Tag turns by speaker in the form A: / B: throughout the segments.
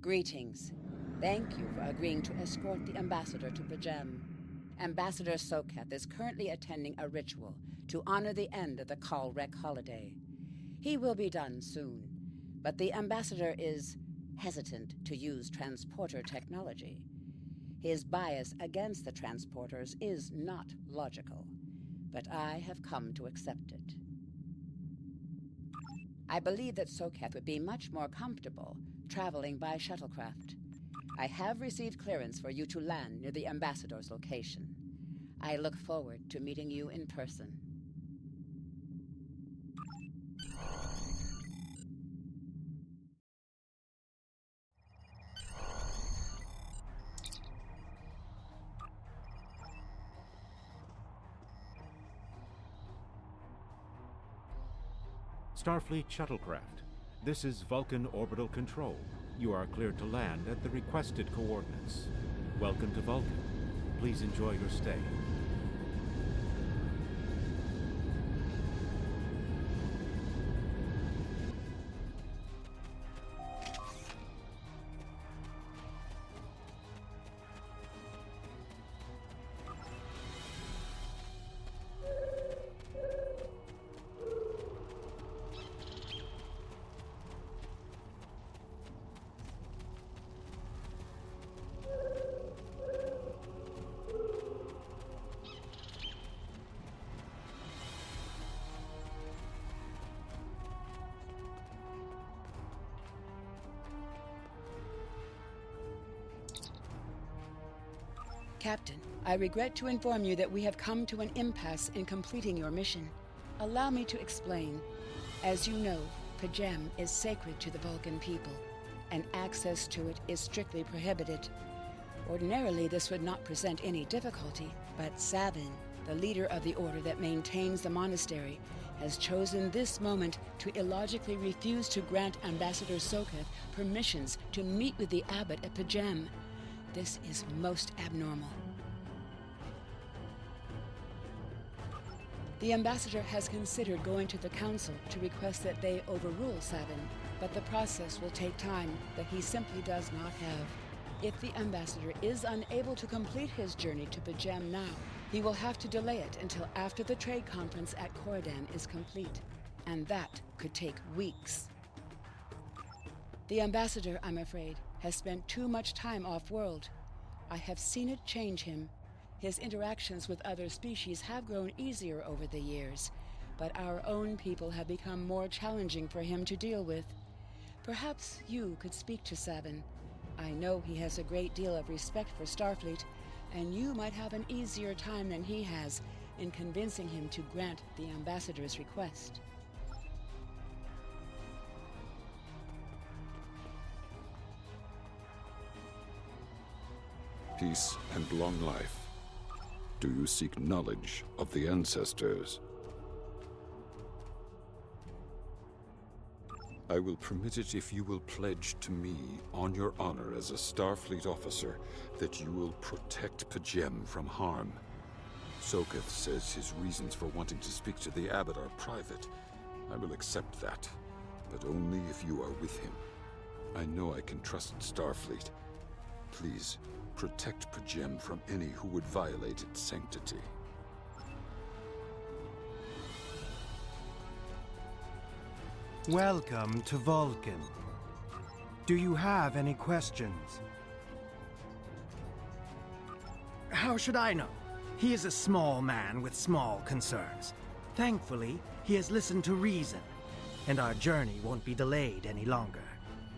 A: Greetings. Thank you for agreeing to escort the ambassador to Pjem. Ambassador Soketh is currently attending a ritual to honor the end of the Kalrek holiday. He will be done soon, but the ambassador is hesitant to use transporter technology. His bias against the transporters is not logical, but I have come to accept it. I believe that Soketh would be much more comfortable traveling by shuttlecraft. I have received clearance for you to land near the ambassador's location. I look forward to meeting you in person.
B: Starfleet shuttlecraft. This is Vulcan Orbital Control. You are cleared to land at the requested coordinates. Welcome to Vulcan. Please enjoy your stay.
A: Captain, I regret to inform you that we have come to an impasse in completing your mission. Allow me to explain. As you know, Pjem is sacred to the Vulcan people, and access to it is strictly prohibited. Ordinarily, this would not present any difficulty, but Savin, the leader of the order that maintains the monastery, has chosen this moment to illogically refuse to grant Ambassador Soketh permissions to meet with the abbot at Pjem. This is most abnormal. The ambassador has considered going to the council to request that they overrule Savin, but the process will take time that he simply does not have. If the ambassador is unable to complete his journey to Pjem now, he will have to delay it until after the trade conference at Coridan is complete, and that could take weeks. The ambassador, I'm afraid, has spent too much time off-world. I have seen it change him. His interactions with other species have grown easier over the years, but our own people have become more challenging for him to deal with. Perhaps you could speak to Savin. I know he has a great deal of respect for Starfleet, and you might have an easier time than he has in convincing him to grant the ambassador's request.
C: Peace and long life. Do you seek knowledge of the ancestors? I will permit it if you will pledge to me, on your honor as a Starfleet officer, that you will protect Pjem from harm. Soketh says his reasons for wanting to speak to the abbot are private. I will accept that, but only if you are with him. I know I can trust Starfleet. Please, protect Pjem from any who would violate its sanctity.
D: Welcome to Vulcan. Do you have any questions? How should I know? He is a small man with small concerns. Thankfully, he has listened to reason, and our journey won't be delayed any longer.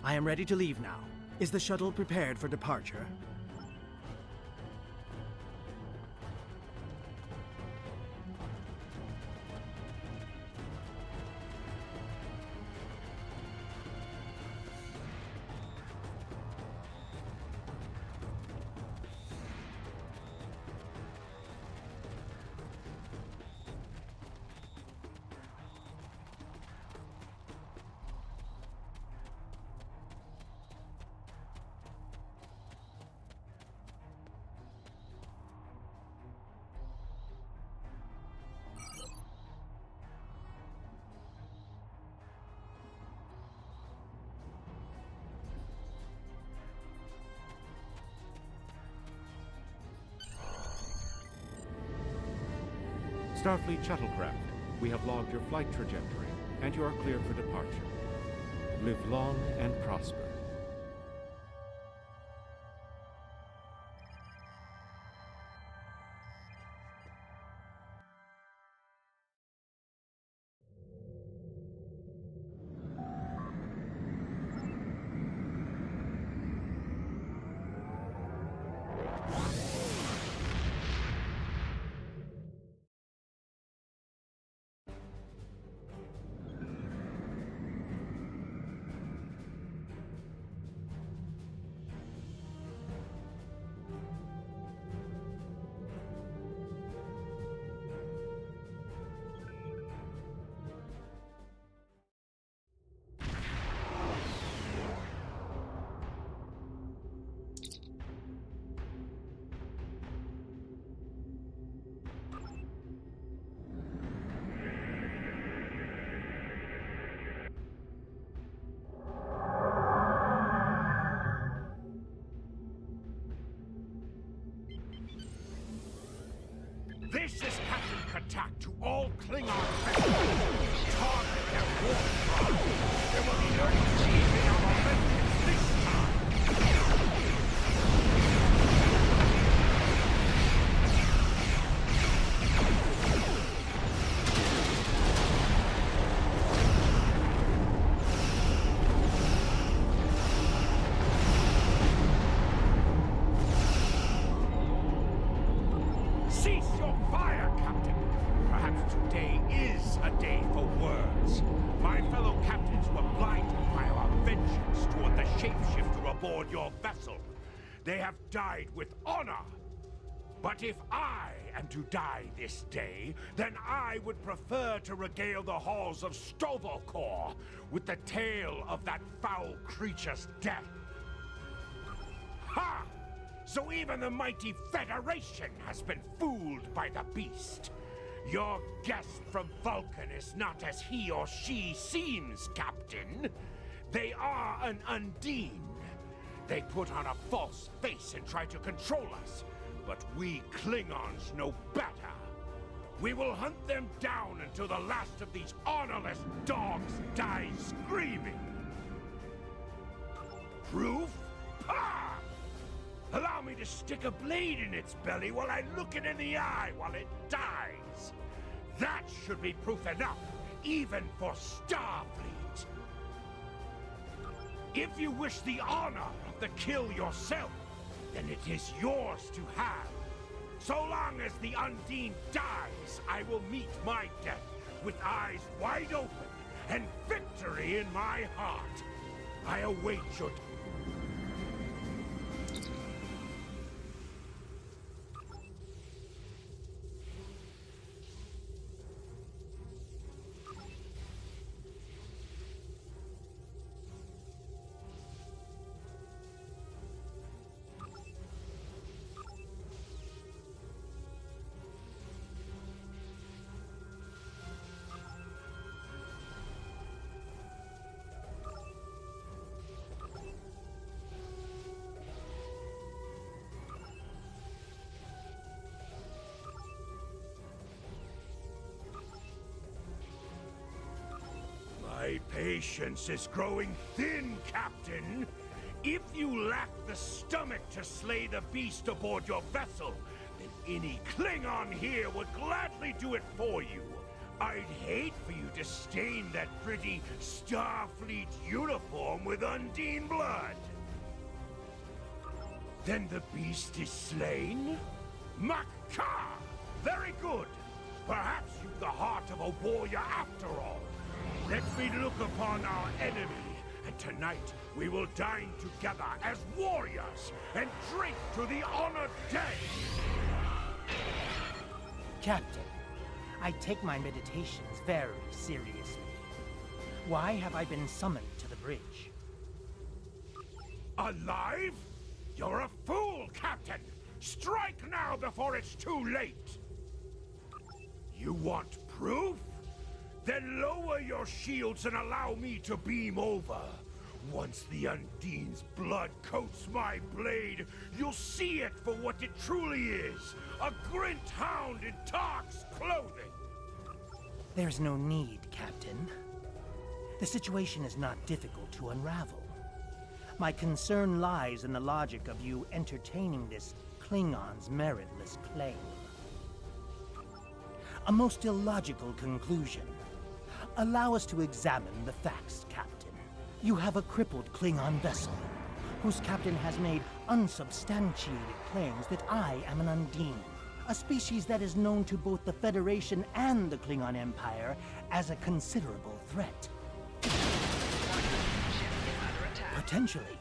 D: I am ready to leave now. Is the shuttle prepared for departure?
B: Starfleet shuttlecraft, we have logged your flight trajectory, and you are cleared for departure. Live long and prosper.
E: This is Captain Katak to all Klingon vessels. Target their warp drive. There will be no achieving our momentum this time. Cease your fire, Captain! Perhaps today is a day for words. My fellow captains were blinded by our vengeance toward the shapeshifter aboard your vessel. They have died with honor. But if I am to die this day, then I would prefer to regale the halls of Stovalkor with the tale of that foul creature's death. Ha! So even the mighty Federation has been fooled by the beast. Your guest from Vulcan is not as he or she seems, Captain. They are an Undine. They put on a false face and try to control us, but we Klingons know better. We will hunt them down until the last of these honorless dogs dies screaming. Proof? Pah! Allow me to stick a blade in its belly while I look it in the eye while it dies. That should be proof enough, even for Starfleet. If you wish the honor of the kill yourself, then it is yours to have. So long as the Undine dies, I will meet my death with eyes wide open and victory in my heart. I await your... My patience is growing thin, Captain. If you lack the stomach to slay the beast aboard your vessel, then any Klingon here would gladly do it for you. I'd hate for you to stain that pretty Starfleet uniform with Undine blood. Then the beast is slain? Makar! Very good. Perhaps you've the heart of a warrior after all. Let me look upon our enemy, and tonight we will dine together as warriors and drink to the honored dead.
D: Captain, I take my meditations very seriously. Why have I been summoned to the bridge?
E: Alive? You're a fool, Captain! Strike now before it's too late! You want proof? Then lower your shields and allow me to beam over. Once the Undine's blood coats my blade, you'll see it for what it truly is. A Grint hound in Tark's clothing.
D: There's no need, Captain. The situation is not difficult to unravel. My concern lies in the logic of you entertaining this Klingon's meritless claim. A most illogical conclusion. Allow us to examine the facts, Captain. You have a crippled Klingon vessel, whose captain has made unsubstantiated claims that I am an Undine, a species that is known to both the Federation and the Klingon Empire as a considerable threat. Potentially,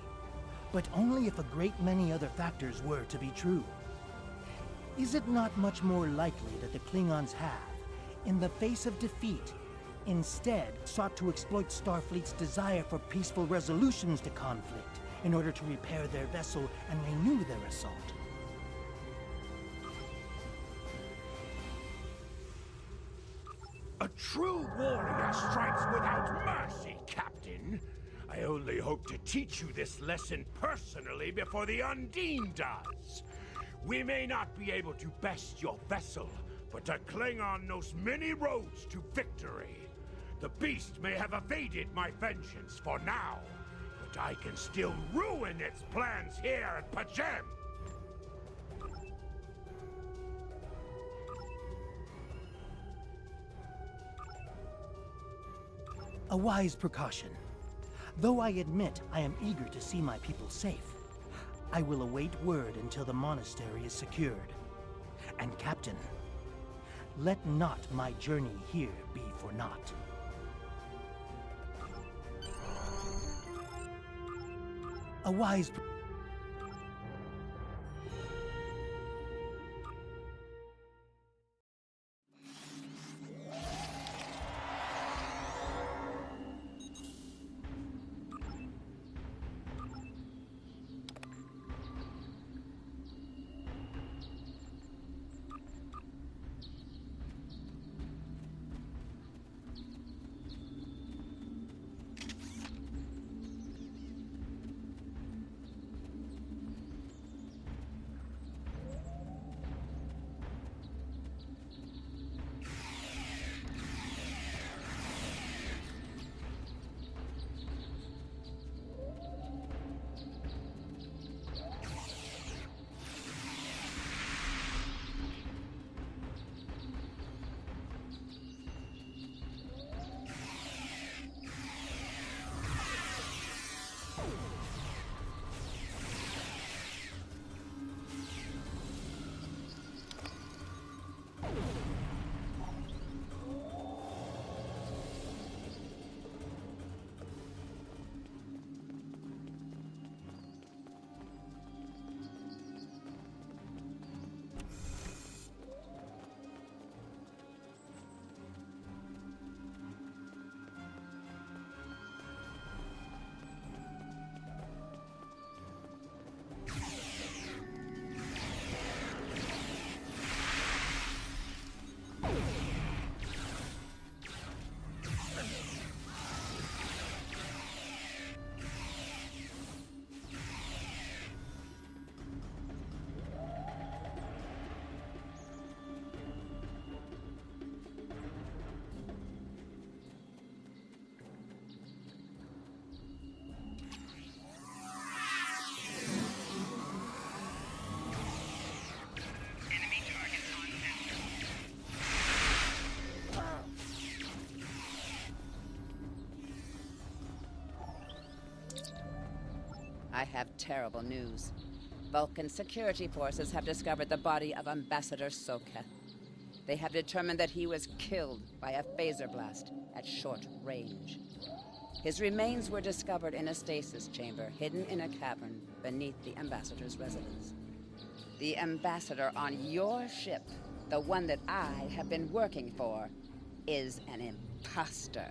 D: but only if a great many other factors were to be true. Is it not much more likely that the Klingons have, in the face of defeat, instead sought to exploit Starfleet's desire for peaceful resolutions to conflict in order to repair their vessel and renew their assault?
E: A true warrior strikes without mercy, Captain. I only hope to teach you this lesson personally before the Undine does. We may not be able to best your vessel, but a Klingon knows many roads to victory. The beast may have evaded my vengeance for now, but I can still ruin its plans here at Pjem.
D: A wise precaution. Though I admit I am eager to see my people safe, I will await word until the monastery is secured. And Captain, let not my journey here be for naught. A wise...
A: I have terrible news. Vulcan security forces have discovered the body of Ambassador Soketh. They have determined that he was killed by a phaser blast at short range. His remains were discovered in a stasis chamber hidden in a cavern beneath the Ambassador's residence. The Ambassador on your ship, the one that I have been working for, is an imposter.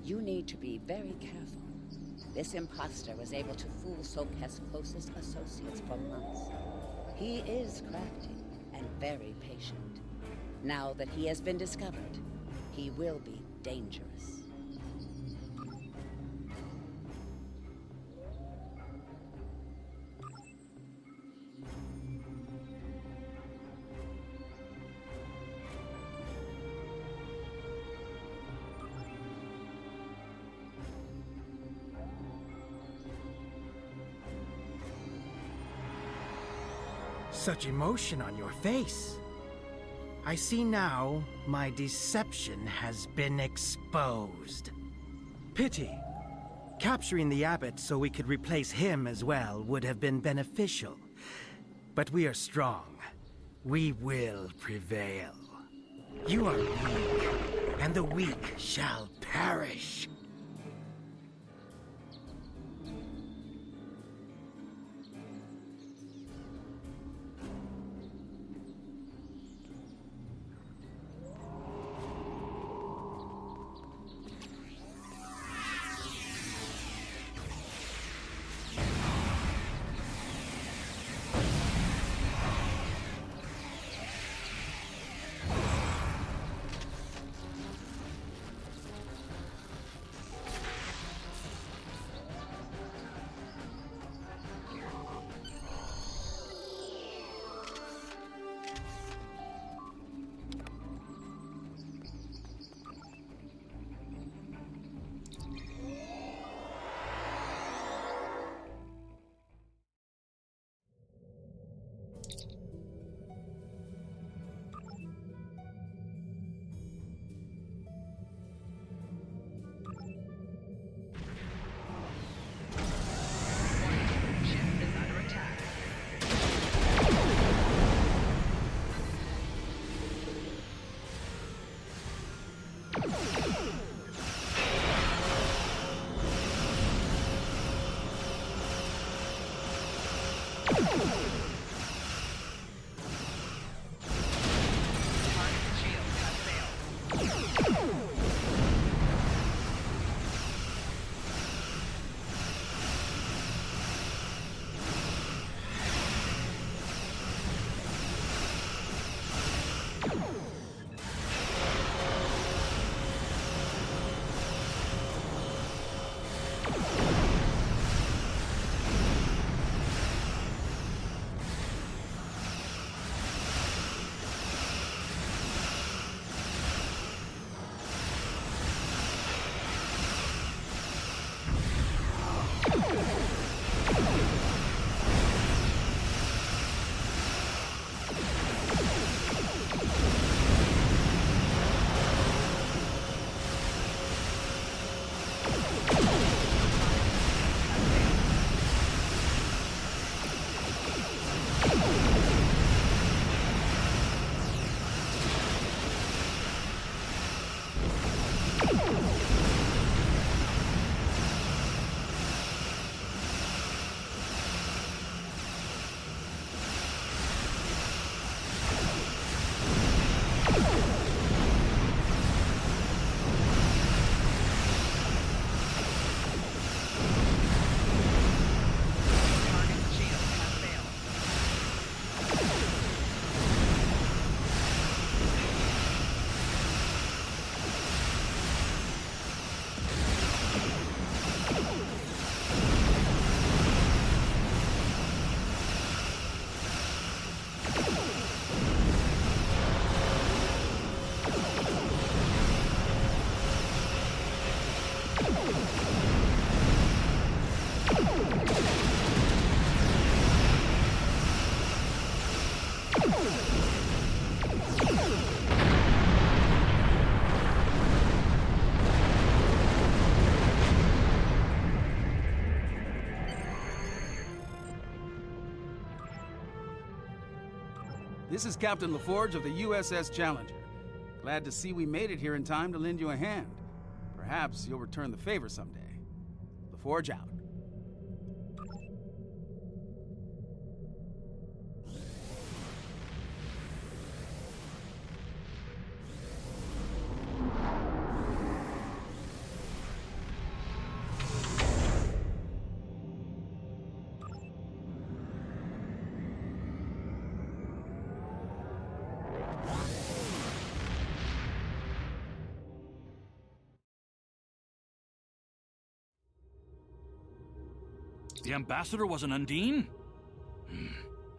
A: You need to be very careful. This imposter was able to fool Soketh's closest associates for months. He is crafty and very patient. Now that he has been discovered, he will be dangerous.
D: Such emotion on your face. I see now my deception has been exposed. Pity. Capturing the abbot so we could replace him as well would have been beneficial. But we are strong. We will prevail. You are weak, and the weak shall perish.
F: This is Captain LaForge of the USS Challenger. Glad to see we made it here in time to lend you a hand. Perhaps you'll return the favor someday. LaForge out.
G: The ambassador was an Undine?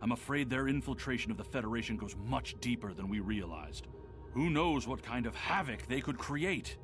G: I'm afraid their infiltration of the Federation goes much deeper than we realized. Who knows what kind of havoc they could create?